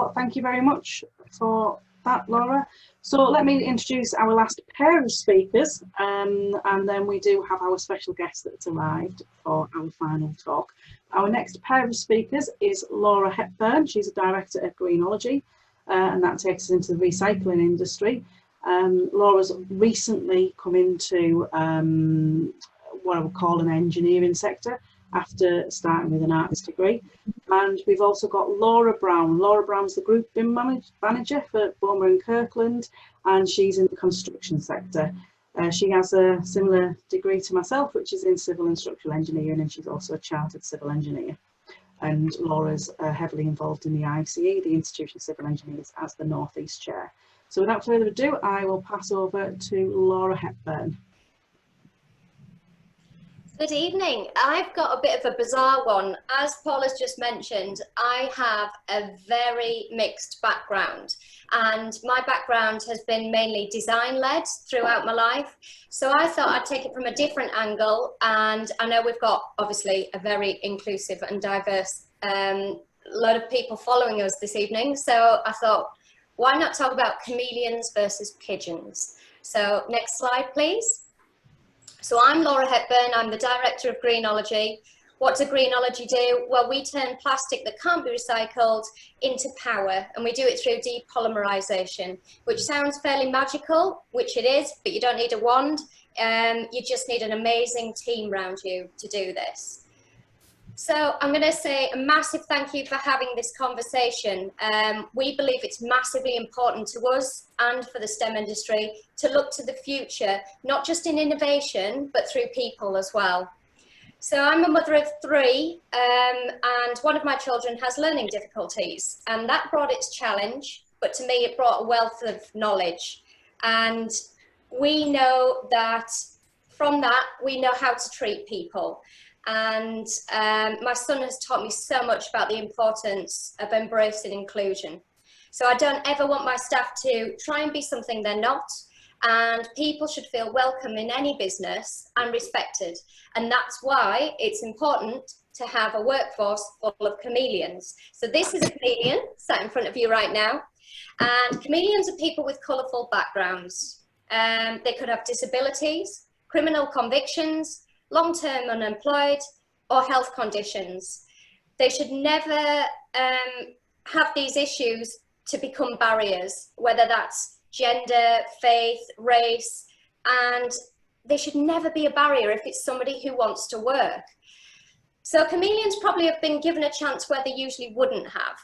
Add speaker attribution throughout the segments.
Speaker 1: So thank you very much for that, Laura. So let me introduce our last pair of speakers, and then we do have our special guest that's arrived for our final talk. Our next pair of speakers is Laura Hepburn. She's a director at Greenology, and that takes us into the recycling industry. Laura's recently come into what I would call an engineering sector after starting with an arts degree. And we've also got Laura Brown. Laura Brown's the group BIM manager for Beaumer and Kirkland, and she's in the construction sector. She has a similar degree to myself, which is in civil and structural engineering, and she's also a chartered civil engineer. And Laura's heavily involved in the ICE, the Institution of Civil Engineers, as the North East Chair. So without further ado, I will pass over to Laura Hepburn.
Speaker 2: Good evening. I've got a bit of a bizarre one. As Paula's just mentioned, I have a very mixed background, and my background has been mainly design-led throughout my life. So I thought I'd take it from a different angle, and I know we've got obviously a very inclusive and diverse lot of people following us this evening. So I thought, why not talk about chameleons versus pigeons? So next slide, please. So I'm Laura Hepburn, I'm the director of Greenology. What does Greenology do? Well, we turn plastic that can't be recycled into power, and we do it through depolymerization, which sounds fairly magical, which it is, but you don't need a wand. You just need an amazing team around you to do this. So I'm going to say a massive thank you for having this conversation. We believe it's massively important to us and for the STEM industry to look to the future, not just in innovation, but through people as well. So I'm a mother of 3, and one of my children has learning difficulties, and that brought its challenge, but to me it brought a wealth of knowledge. And we know that from that, we know how to treat people. And my son has taught me so much about the importance of embracing inclusion. So I don't ever want my staff to try and be something they're not, and people should feel welcome in any business and respected. And that's why it's important to have a workforce full of chameleons. So this is a chameleon sat in front of you right now, and chameleons are people with colourful backgrounds. They could have disabilities, criminal convictions, long-term unemployed, or health conditions. They should never have these issues to become barriers, whether that's gender, faith, race, and they should never be a barrier if it's somebody who wants to work. So chameleons probably have been given a chance where they usually wouldn't have,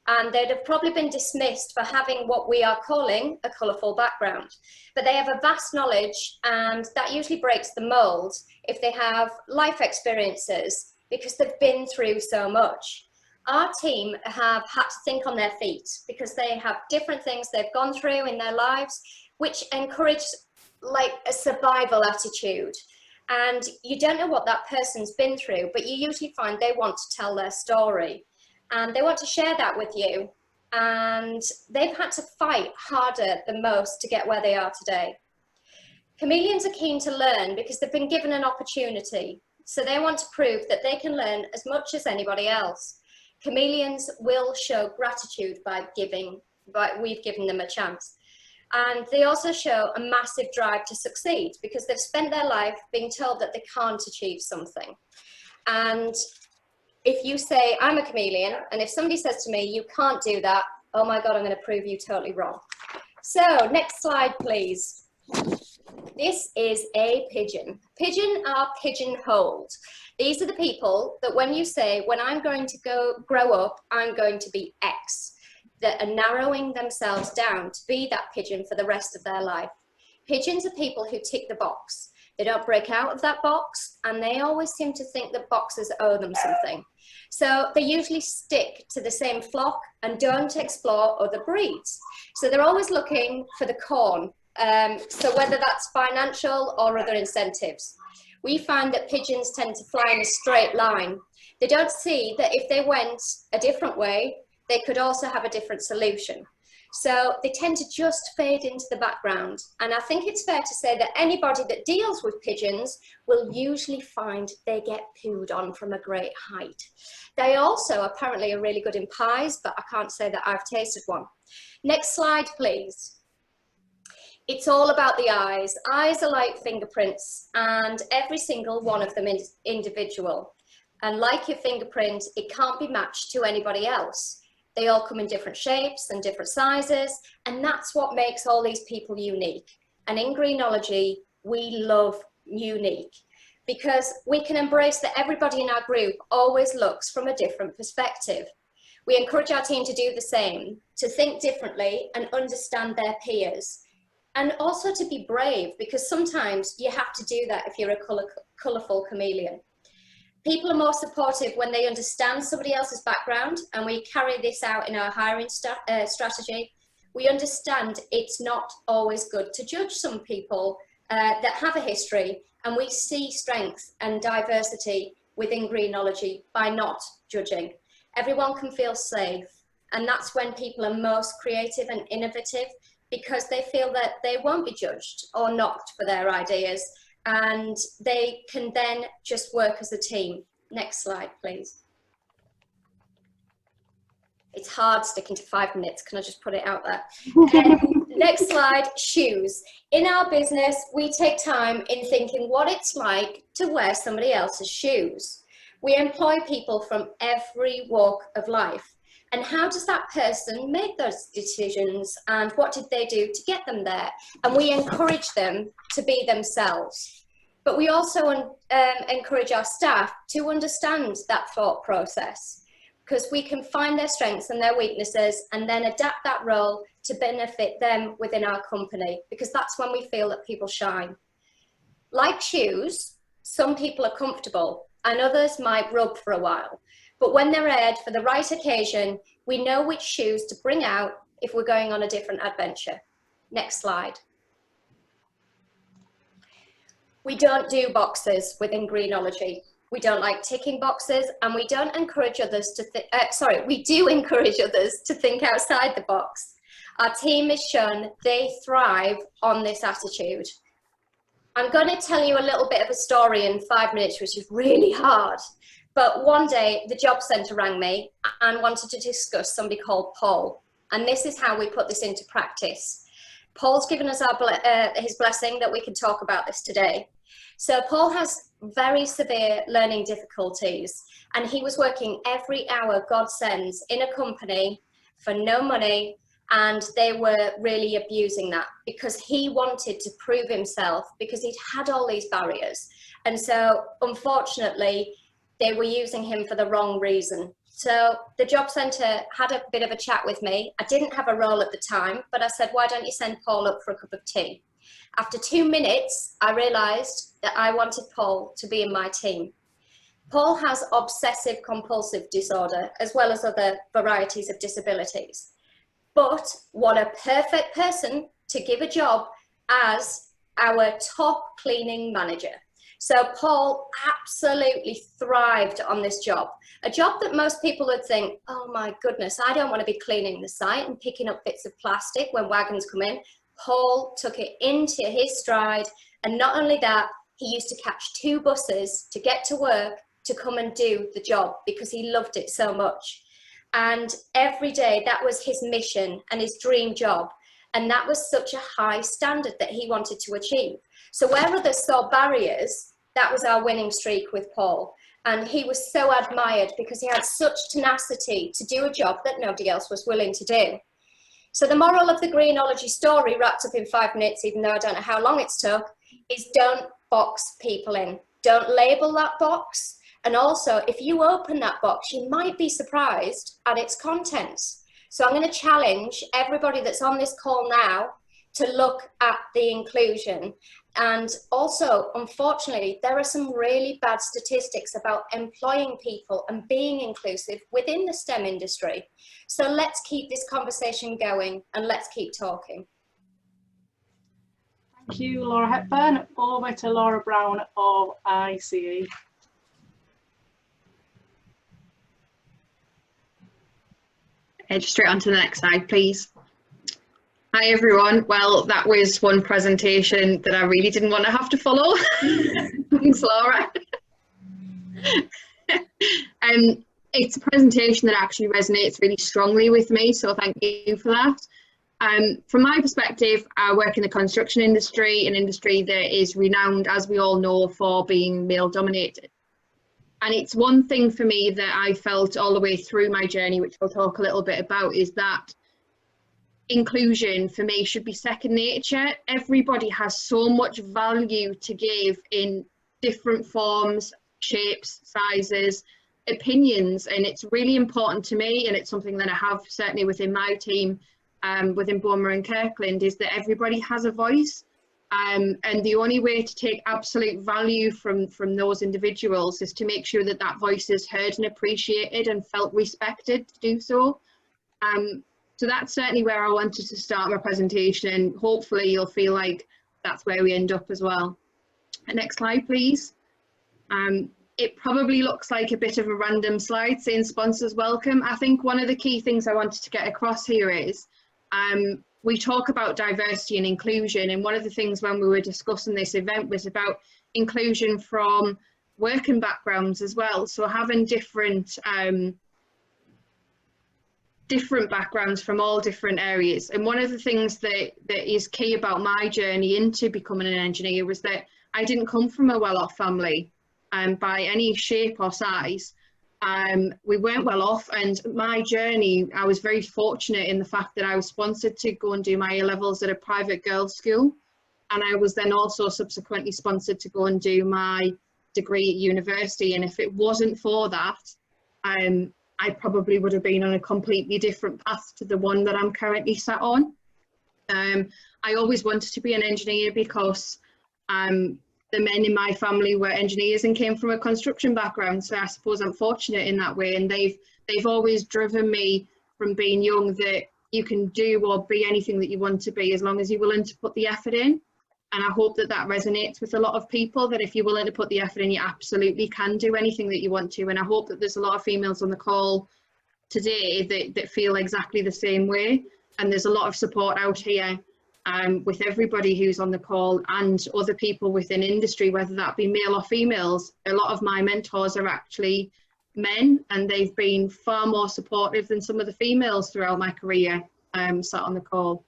Speaker 2: and they'd have probably been dismissed for having what we are calling a colourful background. But they have a vast knowledge, and that usually breaks the mould if they have life experiences, because they've been through so much. Our team have had to think on their feet because they have different things they've gone through in their lives, which encourage like a survival attitude. And you don't know what that person's been through, but you usually find they want to tell their story. And they want to share that with you, and they've had to fight harder than most to get where they are today. Chameleons are keen to learn because they've been given an opportunity, so they want to prove that they can learn as much as anybody else. Chameleons will show gratitude by we've given them a chance. And they also show a massive drive to succeed because they've spent their life being told that they can't achieve something. And if you say, I'm a chameleon, and if somebody says to me, you can't do that, oh my God, I'm going to prove you totally wrong. So next slide, please. This is a pigeon. Pigeon are pigeonholed. These are the people that when you say, when I'm going to grow up, I'm going to be X, that are narrowing themselves down to be that pigeon for the rest of their life. Pigeons are people who tick the box. They don't break out of that box, and they always seem to think that boxes owe them something. So they usually stick to the same flock and don't explore other breeds. So they're always looking for the corn. So whether that's financial or other incentives. We find that pigeons tend to fly in a straight line. They don't see that if they went a different way, they could also have a different solution. So they tend to just fade into the background. And I think it's fair to say that anybody that deals with pigeons will usually find they get pooed on from a great height. They also apparently are really good in pies, but I can't say that I've tasted one. Next slide, please. It's all about the eyes. Eyes are like fingerprints, and every single one of them is individual. And like your fingerprint, it can't be matched to anybody else. They all come in different shapes and different sizes, and that's what makes all these people unique. And in Greenology, we love unique, because we can embrace that everybody in our group always looks from a different perspective. We encourage our team to do the same, to think differently and understand their peers. And also to be brave, because sometimes you have to do that if you're a colourful chameleon. People are more supportive when they understand somebody else's background, and we carry this out in our hiring strategy. We understand it's not always good to judge some people that have a history, and we see strength and diversity within Greenology by not judging. Everyone can feel safe, and that's when people are most creative and innovative, because they feel that they won't be judged or knocked for their ideas, and they can then just work as a team. Next slide, please. It's hard sticking to 5 minutes. Can I just put it out there? Next slide, shoes. In our business, we take time in thinking what it's like to wear somebody else's shoes. We employ people from every walk of life. And how does that person make those decisions, and what did they do to get them there? And we encourage them to be themselves. But we also encourage our staff to understand that thought process, because we can find their strengths and their weaknesses and then adapt that role to benefit them within our company, because that's when we feel that people shine. Like shoes, some people are comfortable and others might rub for a while. But when they're aired for the right occasion, we know which shoes to bring out if we're going on a different adventure. Next slide. We don't do boxes within Greenology. We don't like ticking boxes, and we don't encourage others to we do encourage others to think outside the box. Our team has shown they thrive on this attitude. I'm going to tell you a little bit of a story in 5 minutes, which is really hard. But one day, the job centre rang me and wanted to discuss somebody called Paul. And this is how we put this into practice. Paul's given us his blessing that we can talk about this today. So Paul has very severe learning difficulties, and he was working every hour God sends in a company for no money, and they were really abusing that because he wanted to prove himself, because he'd had all these barriers. And so, unfortunately, they were using him for the wrong reason. So the job centre had a bit of a chat with me. I didn't have a role at the time, but I said, why don't you send Paul up for a cup of tea? After 2 minutes, I realised that I wanted Paul to be in my team. Paul has obsessive compulsive disorder, as well as other varieties of disabilities. But what a perfect person to give a job as our top cleaning manager. So Paul absolutely thrived on this job, a job that most people would think, oh my goodness, I don't want to be cleaning the site and picking up bits of plastic when wagons come in. Paul took it into his stride, and not only that, he used to catch 2 buses to get to work to come and do the job because he loved it so much. And every day that was his mission and his dream job, and that was such a high standard that he wanted to achieve. So where others saw barriers, that was our winning streak with Paul. And he was so admired because he had such tenacity to do a job that nobody else was willing to do. So the moral of the Greenology story, wrapped up in 5 minutes, even though I don't know how long it's took, is don't box people in. Don't label that box. And also, if you open that box, you might be surprised at its contents. So I'm going to challenge everybody that's on this call now to look at the inclusion. And also, unfortunately, there are some really bad statistics about employing people and being inclusive within the STEM industry. So let's keep this conversation going and let's keep talking.
Speaker 1: Thank you, Laura Hepburn. Over to Laura Brown of ICE.
Speaker 3: Just straight on to the next slide, please. Hi everyone. Well, that was one presentation that I really didn't want to have to follow. Thanks, Laura. It's a presentation that actually resonates really strongly with me, so thank you for that. From my perspective, I work in the construction industry, an industry that is renowned, as we all know, for being male dominated. And it's one thing for me that I felt all the way through my journey, which I'll talk a little bit about, is that inclusion for me should be second nature. Everybody has so much value to give in different forms, shapes, sizes, opinions, and it's really important to me, and it's something that I have certainly within my team, within Bowmer and Kirkland, is that everybody has a voice, and the only way to take absolute value from those individuals is to make sure that that voice is heard and appreciated and felt respected to do so. So that's certainly where I wanted to start my presentation. Hopefully you'll feel like that's where we end up as well. Next slide, please. It probably looks like a bit of a random slide saying sponsors welcome. I think one of the key things I wanted to get across here is we talk about diversity and inclusion, and one of the things when we were discussing this event was about inclusion from working backgrounds as well. So having different backgrounds from all different areas. And one of the things that is key about my journey into becoming an engineer was that I didn't come from a well-off family by any shape or size. We weren't well off, and my journey, I was very fortunate in the fact that I was sponsored to go and do my A-levels at a private girls' school, and I was then also subsequently sponsored to go and do my degree at university. And if it wasn't for that, I probably would have been on a completely different path to the one that I'm currently sat on. I always wanted to be an engineer because the men in my family were engineers and came from a construction background, so I suppose I'm fortunate in that way, and they've always driven me from being young that you can do or be anything that you want to be as long as you're willing to put the effort in. And I hope that that resonates with a lot of people, that if you're willing to put the effort in, you absolutely can do anything that you want to. And I hope that there's a lot of females on the call today that feel exactly the same way. And there's a lot of support out here with everybody who's on the call and other people within industry, whether that be male or females. A lot of my mentors are actually men, and they've been far more supportive than some of the females throughout my career sat on the call.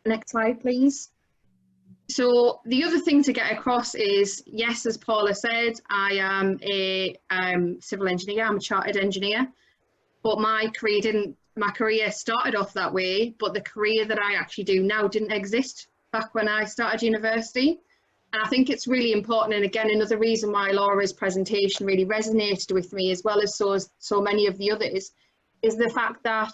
Speaker 3: Next slide, please. So the other thing to get across is, yes, as Paula said, I am a civil engineer, I'm a chartered engineer, but my career started off that way, but the career that I actually do now didn't exist back when I started university. And I think it's really important, and again, another reason why Laura's presentation really resonated with me, as well as so many of the others, is the fact that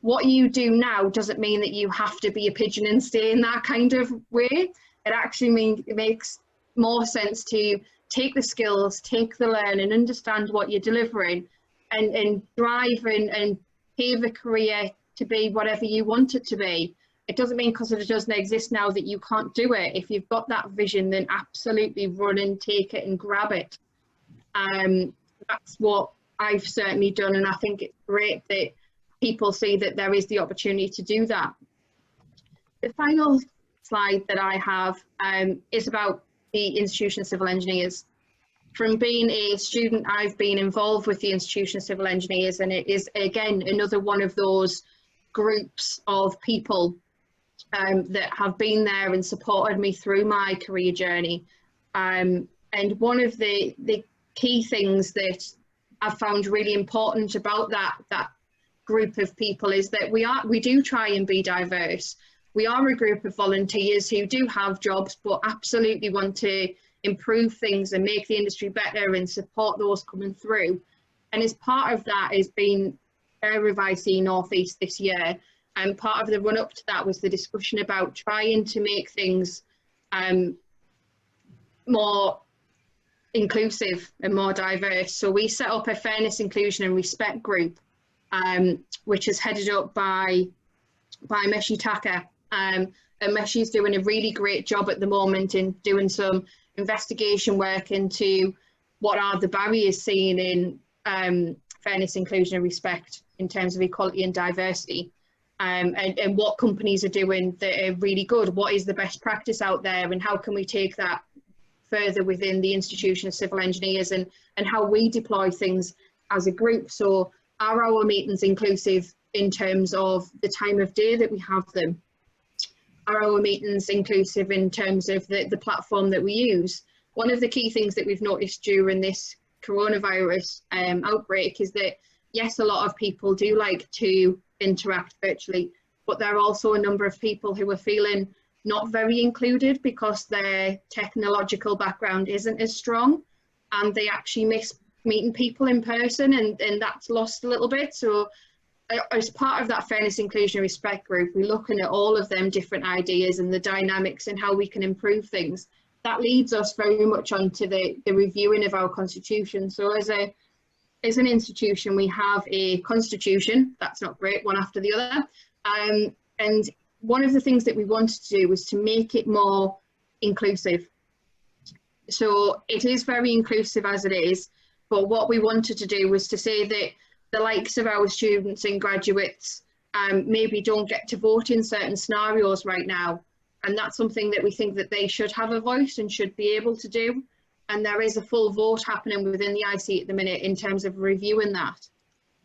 Speaker 3: what you do now doesn't mean that you have to be a pigeon and stay in that kind of way. It actually it makes more sense to take the skills, take the learning, understand what you're delivering, and drive and pave a career to be whatever you want it to be. It doesn't mean because it doesn't exist now that you can't do it. If you've got that vision, then absolutely run and take it and grab it. That's what I've certainly done, and I think it's great that people see that there is the opportunity to do that. The final slide that I have is about the Institution of Civil Engineers. From being a student, I've been involved with the Institution of Civil Engineers, and it is again another one of those groups of people that have been there and supported me through my career journey. And one of the key things that I've found really important about that group of people is that we do try and be diverse. We are a group of volunteers who do have jobs, but absolutely want to improve things and make the industry better and support those coming through. And as part of that has been IC North East this year, and part of the run up to that was the discussion about trying to make things more inclusive and more diverse. So we set up a fairness, inclusion and respect group, which is headed up by Meshi Taka. And Meshi's doing a really great job at the moment in doing some investigation work into what are the barriers seen in fairness, inclusion and respect in terms of equality and diversity. and what companies are doing that are really good. What is the best practice out there, and how can we take that further within the institution of civil engineers, and how we deploy things as a group. So are our meetings inclusive in terms of the time of day that we have them? Are our meetings inclusive in terms of the platform that we use? One of the key things that we've noticed during this coronavirus outbreak is that, yes, a lot of people do like to interact virtually, but there are also a number of people who are feeling not very included because their technological background isn't as strong, and they actually miss meeting people in person, and that's lost a little bit. So as part of that fairness, inclusion, respect group, we're looking at all of them different ideas and the dynamics and how we can improve things. That leads us very much onto the reviewing of our constitution. So as an institution, we have a constitution, that's not great, one after the other. And one of the things that we wanted to do was to make it more inclusive. So it is very inclusive as it is, but what we wanted to do was to say that the likes of our students and graduates maybe don't get to vote in certain scenarios right now, and that's something that we think that they should have a voice and should be able to do. And there is a full vote happening within the IC at the minute in terms of reviewing that.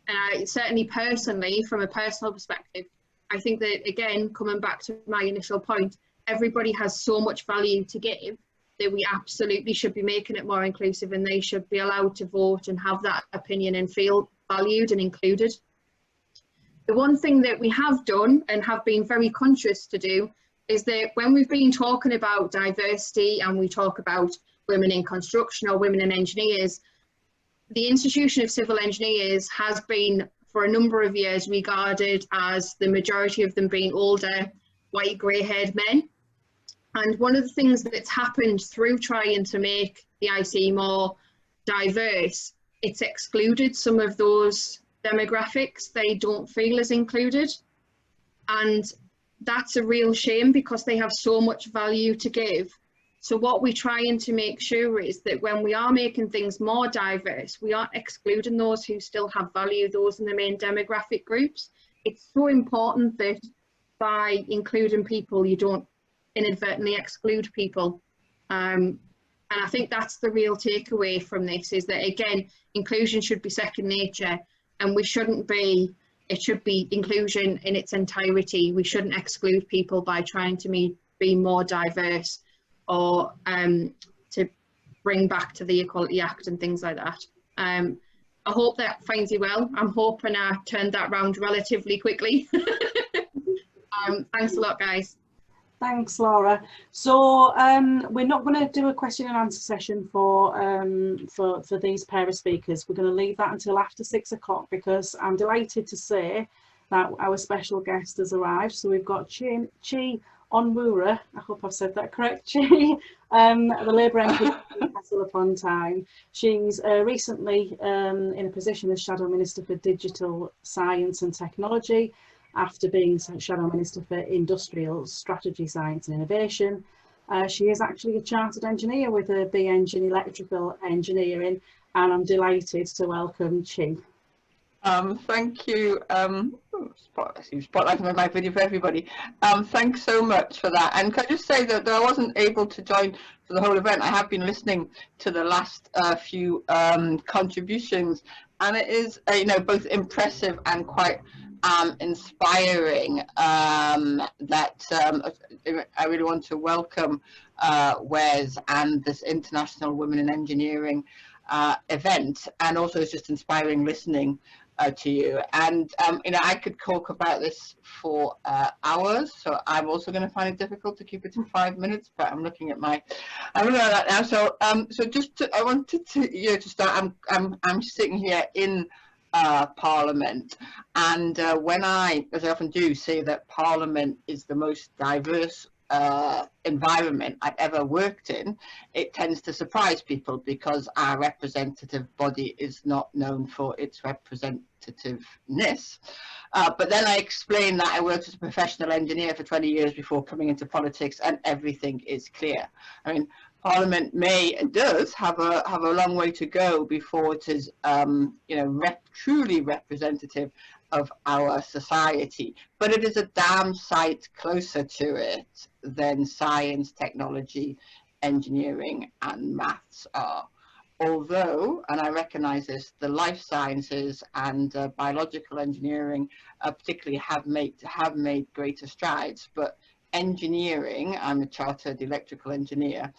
Speaker 3: And I certainly personally, from a personal perspective, I think that, again, coming back to my initial point, everybody has so much value to give that we absolutely should be making it more inclusive, and they should be allowed to vote and have that opinion and feel valued and included. The one thing that we have done and have been very conscious to do is that when we've been talking about diversity and we talk about women in construction or women in engineers, the institution of civil engineers has been for a number of years regarded as the majority of them being older, white, grey-haired men. And one of the things that's happened through trying to make the IC more diverse, it's excluded some of those demographics. They don't feel as included. And that's a real shame because they have so much value to give. So what we're trying to make sure is that when we are making things more diverse, we aren't excluding those who still have value, those in the main demographic groups. It's so important that by including people, you don't inadvertently exclude people. And I think that's the real takeaway from this, is that, again, inclusion should be second nature, and we shouldn't be, it should be inclusion in its entirety. We shouldn't exclude people by trying to be more diverse, or to bring back to the Equality Act and things like that. I hope that finds you well. I'm hoping I turned that round relatively quickly. Thanks a lot, guys.
Speaker 1: Thanks, Laura. So we're not going to do a question and answer session for these pair of speakers. We're going to leave that until after 6 o'clock, because I'm delighted to say that our special guest has arrived. So we've got Chi Onwura, I hope I've said that correct, Chi, the Labour MP in Castle upon Tyne. She's recently in a position as Shadow Minister for Digital Science and Technology, after being Shadow Minister for Industrial Strategy, Science and Innovation. She is actually a chartered engineer with a BEng in electrical engineering, and I'm delighted to welcome Chi.
Speaker 4: Thank you. Spotlighting my video for everybody. Thanks so much for that. And can I just say that I wasn't able to join for the whole event. I have been listening to the last few contributions, and it is both impressive and quite inspiring. That I really want to welcome WES and this International Women in Engineering event, and also it's just inspiring listening to you. And I could talk about this for hours, so I'm also going to find it difficult to keep it to 5 minutes, but I'm looking at that now. So I wanted to to start. I'm sitting here in Parliament, and when as I often do, say that Parliament is the most diverse environment I've ever worked in, it tends to surprise people because our representative body is not known for its representativeness. But then I explain that I worked as a professional engineer for 20 years before coming into politics, and everything is clear. I mean, Parliament does have a long way to go before it is truly representative of our society, but it is a damn sight closer to it than science, technology, engineering and maths are. Although, and I recognize this, the life sciences and biological engineering particularly have made greater strides, but engineering, I'm a chartered electrical engineer,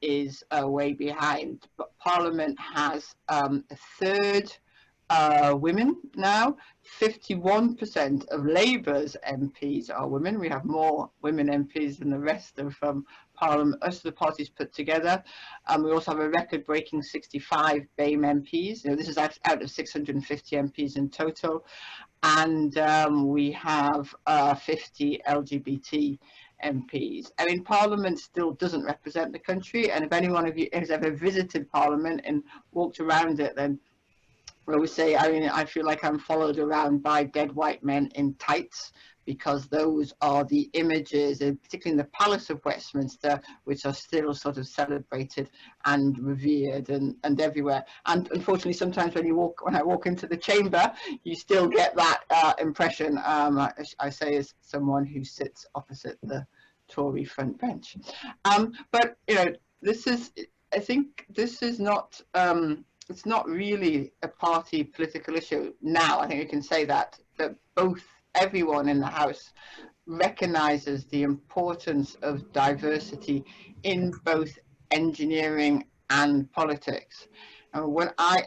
Speaker 4: is way behind. But Parliament has a third women now. 51% of Labour's MPs are women. We have more women MPs than the rest of Parliament, most of the parties put together. We also have a record-breaking 65 BAME MPs. You know, this is out of 650 MPs in total, and we have 50 LGBT MPs. I mean, Parliament still doesn't represent the country, and if any one of you has ever visited Parliament and walked around it, then I always say, I mean, I feel like I'm followed around by dead white men in tights, because those are the images, particularly in the Palace of Westminster, which are still sort of celebrated and revered and everywhere. And unfortunately, sometimes when I walk into the chamber, you still get that impression. I say as someone who sits opposite the Tory front bench. But you know, I think this is not. It's not really a party political issue now. I think we can say that everyone in the House recognises the importance of diversity in both engineering and politics. And when I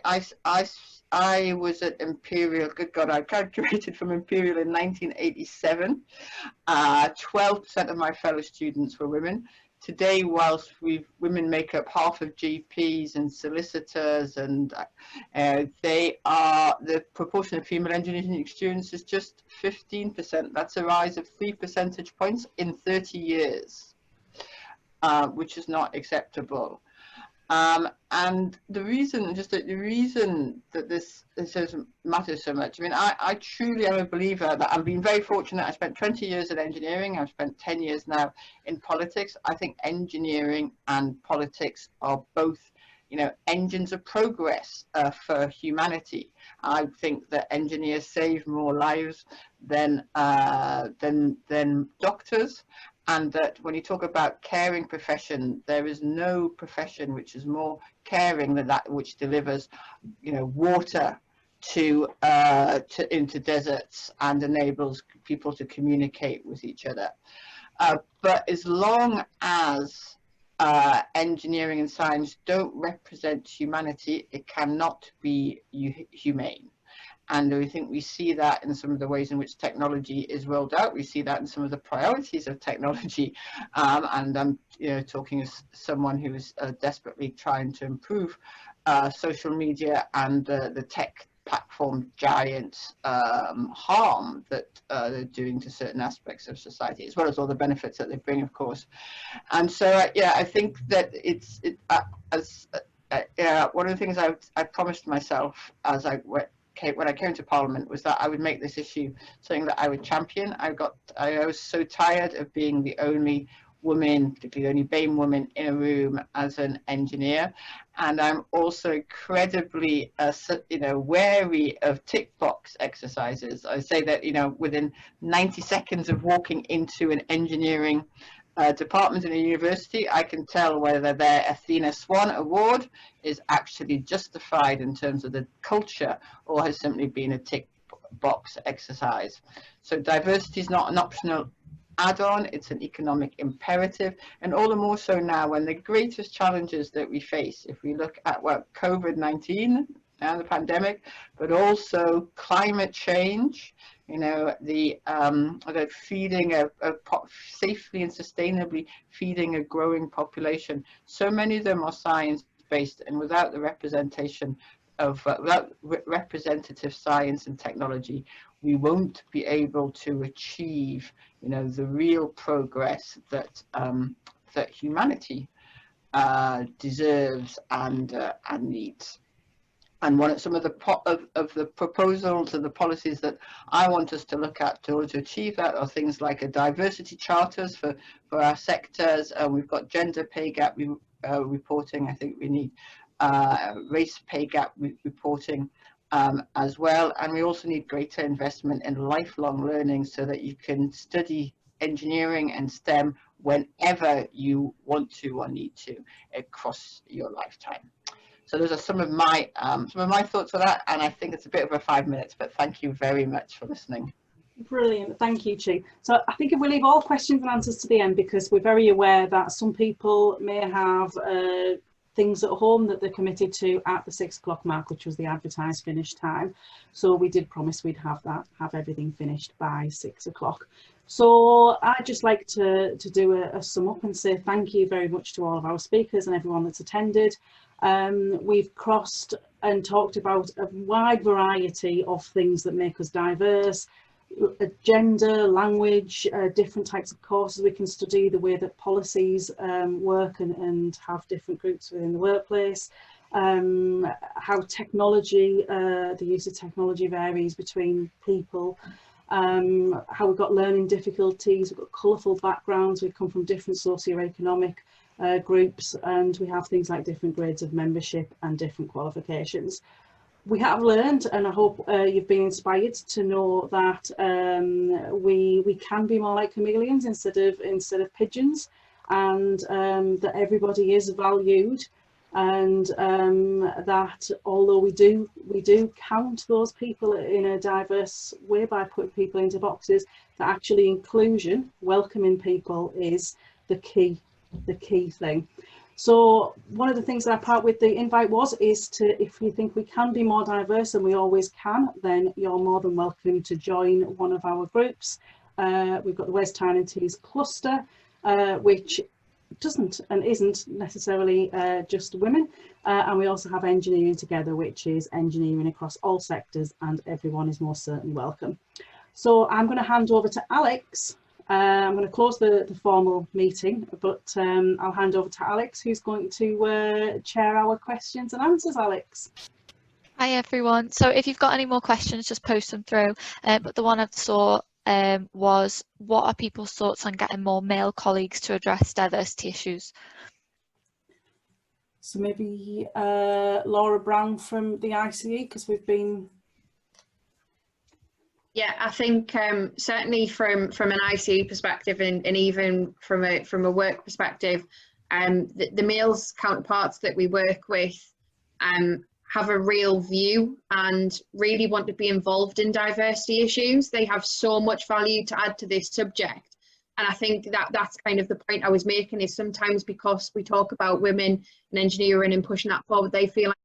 Speaker 4: was at Imperial, good God, I graduated from Imperial in 1987. 12% of my fellow students were women. Today, whilst women make up half of GPs and solicitors, and the proportion of female engineering students is just 15%. That's a rise of 3 percentage points in 30 years, which is not acceptable. And the reason that this matters so much, I mean, I truly am a believer that I've been very fortunate. I spent 20 years in engineering. I've spent 10 years now in politics. I think engineering and politics are both, you know, engines of progress for humanity. I think that engineers save more lives than doctors. And that when you talk about caring profession, there is no profession which is more caring than that which delivers, you know, water into deserts and enables people to communicate with each other. But as long as engineering and science don't represent humanity, it cannot be humane. And I think we see that in some of the ways in which technology is rolled out. We see that in some of the priorities of technology. And I'm, you know, talking as someone who is desperately trying to improve social media and the tech platform giants' harm that they're doing to certain aspects of society, as well as all the benefits that they bring, of course. And so, yeah, I think that one of the things I promised myself as when I came to Parliament was that I would make this issue something that I would champion. I was so tired of being the only woman, particularly the only BAME woman in a room as an engineer, and I'm also incredibly, wary of tick box exercises. I say that, you know, within 90 seconds of walking into an engineering department in a university, I can tell whether their Athena Swan award is actually justified in terms of the culture or has simply been a tick box exercise. So diversity is not an optional add-on, it's an economic imperative, and all the more so now when the greatest challenges that we face, if we look at COVID-19 and the pandemic, but also climate change, you know, the feeding safely and sustainably feeding a growing population. So many of them are science-based, and without the representation of representative science and technology, we won't be able to achieve, you know, the real progress that that humanity deserves and needs. And some of the proposals and the policies that I want us to look at to achieve that are things like a diversity charters for our sectors. We've got gender pay gap reporting. I think we need race pay gap reporting. as well. And we also need greater investment in lifelong learning so that you can study engineering and STEM whenever you want to or need to across your lifetime. So those are some of my thoughts on that, and I think it's a bit over 5 minutes, but thank you very much for listening.
Speaker 1: Brilliant, thank you, Chi. So I think if we leave all questions and answers to the end, because we're very aware that some people may have things at home that they're committed to at the 6 o'clock mark, which was the advertised finish time. So we did promise we'd have everything finished by 6 o'clock. So I'd just like to do a sum up and say thank you very much to all of our speakers and everyone that's attended. We've crossed and talked about a wide variety of things that make us diverse. Gender, language, different types of courses we can study, the way that policies work and have different groups within the workplace, how technology, the use of technology varies between people, how we've got learning difficulties, we've got colourful backgrounds, we come from different socioeconomic groups, and we have things like different grades of membership and different qualifications. We have learned, and I hope you've been inspired to know that we can be more like chameleons instead of pigeons, and that everybody is valued, and that although we do count those people in a diverse way by putting people into boxes, that actually inclusion, welcoming people, is the key thing. So one of the things that I part with the invite is to, if you think we can be more diverse, and we always can, then you're more than welcome to join one of our groups. We've got the WES Tyne and Tees cluster, which doesn't and isn't necessarily just women, and we also have Engineering Together, which is engineering across all sectors, and everyone is most certainly welcome. So I'm going to hand over to Alex. I'm going to close the formal meeting, but I'll hand over to Alex, who's going to chair our questions and answers. Alex.
Speaker 5: Hi everyone. So if you've got any more questions, just post them through. But the one I saw was, what are people's thoughts on getting more male colleagues to address diversity issues?
Speaker 1: So maybe Laura Brown from the ICE, because we've been...
Speaker 3: Yeah, I think certainly from an ICE perspective, and even from a work perspective, the males counterparts that we work with have a real view and really want to be involved in diversity issues. They have so much value to add to this subject, and I think that's kind of the point I was making, is sometimes because we talk about women in engineering and pushing that forward, they feel like